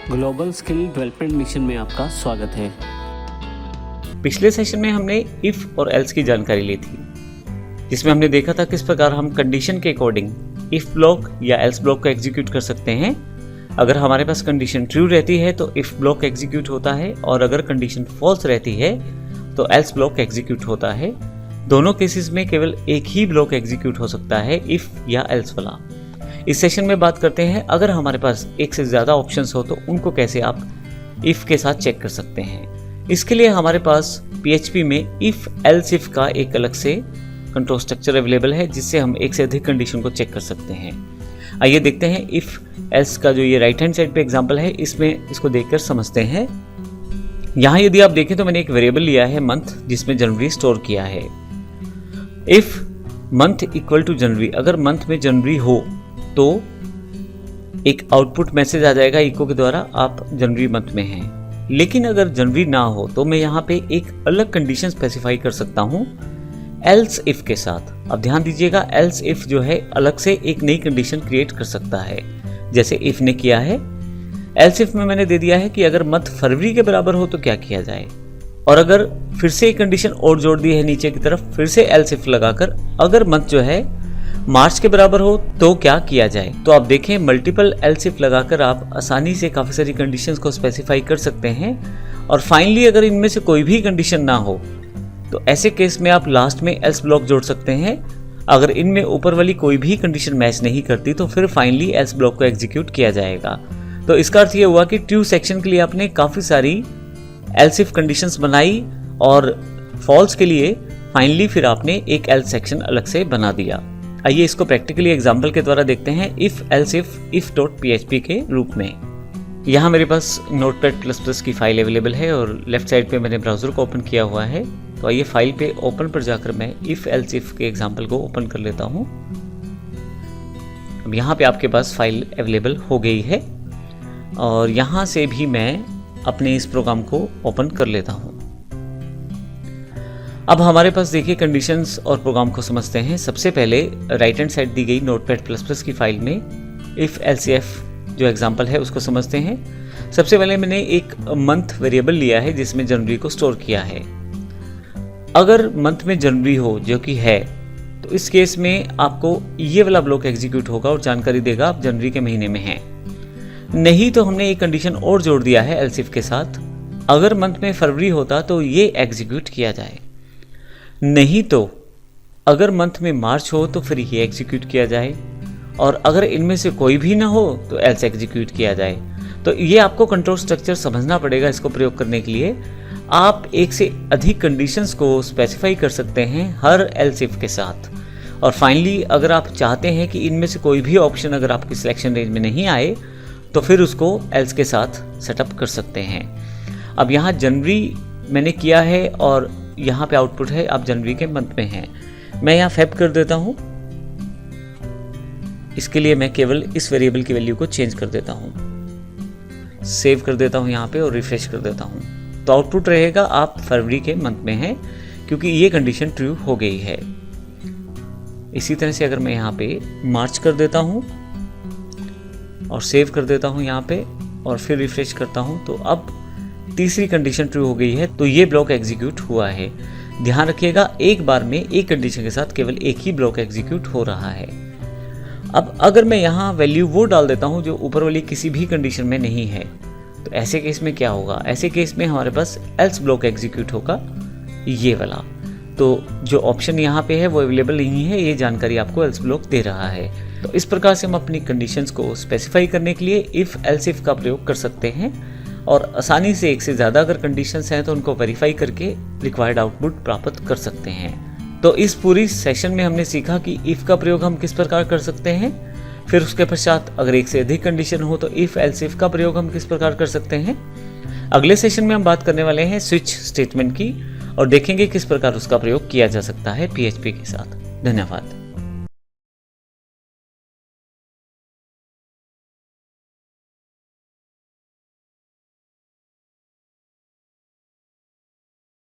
Global skill development mission में आपका स्वागत है। पिछले सेशन में हमने इफ़ और एल्स की जानकारी ली थी, जिसमें हमने देखा था किस प्रकार हम कंडीशन के अकॉर्डिंग इफ़ ब्लॉक या एल्स ब्लॉक को एग्जीक्यूट कर सकते हैं। अगर हमारे पास कंडीशन ट्रू रहती है तो इफ़ ब्लॉक एग्जीक्यूट होता है, और अगर कंडीशन फॉल्स रहती है तो एल्स ब्लॉक एग्जीक्यूट होता है। दोनों केसेस में केवल एक ही ब्लॉक एग्जीक्यूट हो सकता है, इफ़ या एल्स वाला। इस सेशन में बात करते हैं अगर हमारे पास एक से ज़्यादा ऑप्शंस हो तो उनको कैसे आप इफ़ के साथ चेक कर सकते हैं। इसके लिए हमारे पास PHP में इफ़ एल्स इफ़ का एक अलग से कंट्रोल स्ट्रक्चर अवेलेबल है, जिससे हम एक से अधिक कंडीशन को चेक कर सकते हैं। आइए देखते हैं इफ़ एल्स का जो ये राइट हैंड साइड पे एग्जांपल है, इसमें इसको देखकर समझते हैं। यहाँ यदि आप देखें तो मैंने एक वेरिएबल लिया है मंथ, जिसमें जनवरी स्टोर किया है। इफ़ मंथ इक्वल टू जनवरी, अगर मंथ में जनवरी हो तो एक आउटपुट मैसेज आ जाएगा इको के द्वारा, आप जनवरी मंथ में हैं। लेकिन अगर जनवरी ना हो तो मैं यहाँ पे एक अलग कंडीशन स्पेसिफाई कर सकता हूँ एल्स इफ के साथ। अब ध्यान दीजिएगा, एल्स इफ जो है अलग से एक नई कंडीशन क्रिएट कर सकता है, जैसे इफ ने किया है। एल्स इफ में मैंने दे दिया है कि अगर मंथ फरवरी के बराबर हो तो क्या किया जाए, और अगर फिर से एक कंडीशन और जोड़ दी है नीचे की तरफ, फिर से एल्स इफ लगाकर अगर मंथ जो है मार्च के बराबर हो तो क्या किया जाए। तो आप देखें, मल्टीपल एल्स इफ लगाकर आप आसानी से काफ़ी सारी कंडीशंस को स्पेसिफाई कर सकते हैं। और फाइनली अगर इनमें से कोई भी कंडीशन ना हो तो ऐसे केस में आप लास्ट में एल्स ब्लॉक जोड़ सकते हैं। अगर इनमें ऊपर वाली कोई भी कंडीशन मैच नहीं करती तो फिर फाइनली एल्स ब्लॉक को एग्जीक्यूट किया जाएगा। तो इसका अर्थ ये हुआ कि ट्रू सेक्शन के लिए आपने काफ़ी सारी एल्स इफ कंडीशंस बनाई, और फॉल्स के लिए फाइनली फिर आपने एक एल्स सेक्शन अलग से बना दिया। आइए इसको प्रैक्टिकली एग्जाम्पल के द्वारा देखते हैं if else if dot PHP के रूप में। यहाँ मेरे पास Notepad++ की फाइल अवेलेबल है और लेफ्ट साइड पे मैंने ब्राउज़र को ओपन किया हुआ है। तो आइए फाइल पे ओपन पर जाकर मैं इफ़ एल्स इफ के एग्जाम्पल को ओपन कर लेता हूँ। अब यहाँ पे आपके पास फाइल अवेलेबल हो गई है, और यहाँ से भी मैं अपने इस प्रोग्राम को ओपन कर लेता हूँ। अब हमारे पास देखिए कंडीशंस और प्रोग्राम को समझते हैं। सबसे पहले राइट हैंड साइड दी गई Notepad++ की फाइल में इफ़ एलसीएफ जो एग्जांपल है उसको समझते हैं। सबसे पहले मैंने एक मंथ वेरिएबल लिया है जिसमें जनवरी को स्टोर किया है। अगर मंथ में जनवरी हो, जो कि है, तो इस केस में आपको ये वाला ब्लॉक एग्जीक्यूट होगा और जानकारी देगा आप जनवरी के महीने में हैं। नहीं तो हमने एक कंडीशन और जोड़ दिया है एल्स इफ के साथ, अगर मंथ में फरवरी होता तो ये एग्जीक्यूट किया जाए। नहीं तो अगर मंथ में मार्च हो तो फिर ये एग्जीक्यूट किया जाए, और अगर इनमें से कोई भी ना हो तो एल्स एग्जीक्यूट किया जाए। तो ये आपको कंट्रोल स्ट्रक्चर समझना पड़ेगा। इसको प्रयोग करने के लिए आप एक से अधिक कंडीशंस को स्पेसिफाई कर सकते हैं हर एल्स इफ के साथ। और फाइनली अगर आप चाहते हैं कि इनमें से कोई भी ऑप्शन अगर आपकी सिलेक्शन रेंज में नहीं आए तो फिर उसको एल्स के साथ सेटअप कर सकते हैं। अब यहाँ जनवरी मैंने किया है और यहाँ पे आउटपुट है आप जनवरी के मंथ में हैं। मैं यहाँ फेब कर देता हूँ। इसके लिए मैं केवल इस वेरिएबल की वैल्यू को चेंज कर देता हूँ, सेव कर देता हूँ यहाँ पे और रिफ्रेश कर देता हूँ। तो आउटपुट रहेगा आप फरवरी के मंथ में हैं, क्योंकि ये कंडीशन ट्रू हो गई है। इसी तरह से अगर मैं यहाँ पे मार्च कर देता हूँ और सेव कर देता हूँ यहाँ पे और फिर रिफ्रेश करता हूँ, तो अब तीसरी कंडीशन ट्रू हो गई है, तो ये ब्लॉक एग्जीक्यूट हुआ है। ध्यान रखिएगा, एक बार में एक कंडीशन के साथ केवल एक ही ब्लॉक एग्जीक्यूट हो रहा है। अब अगर मैं यहाँ वैल्यू वो डाल देता हूँ जो ऊपर वाली किसी भी कंडीशन में नहीं है, तो ऐसे केस में क्या होगा? ऐसे केस में हमारे पास एल्स ब्लॉक एग्जीक्यूट होगा, ये वाला। तो जो ऑप्शन यहाँ पे है वो अवेलेबल नहीं है, ये जानकारी आपको एल्स ब्लॉक दे रहा है। तो इस प्रकार से हम अपनी कंडीशंस को स्पेसिफाई करने के लिए इफ़ एल्स इफ का प्रयोग कर सकते हैं, और आसानी से एक से ज़्यादा अगर कंडीशंस हैं तो उनको वेरीफाई करके रिक्वायर्ड आउटपुट प्राप्त कर सकते हैं। तो इस पूरी सेशन में हमने सीखा कि इफ़ का प्रयोग हम किस प्रकार कर सकते हैं। फिर उसके पश्चात अगर एक से अधिक कंडीशन हो तो इफ़ एल्स इफ का प्रयोग हम किस प्रकार कर सकते हैं। अगले सेशन में हम बात करने वाले हैं स्विच स्टेटमेंट की, और देखेंगे किस प्रकार उसका प्रयोग किया जा सकता है PHP के साथ। धन्यवाद।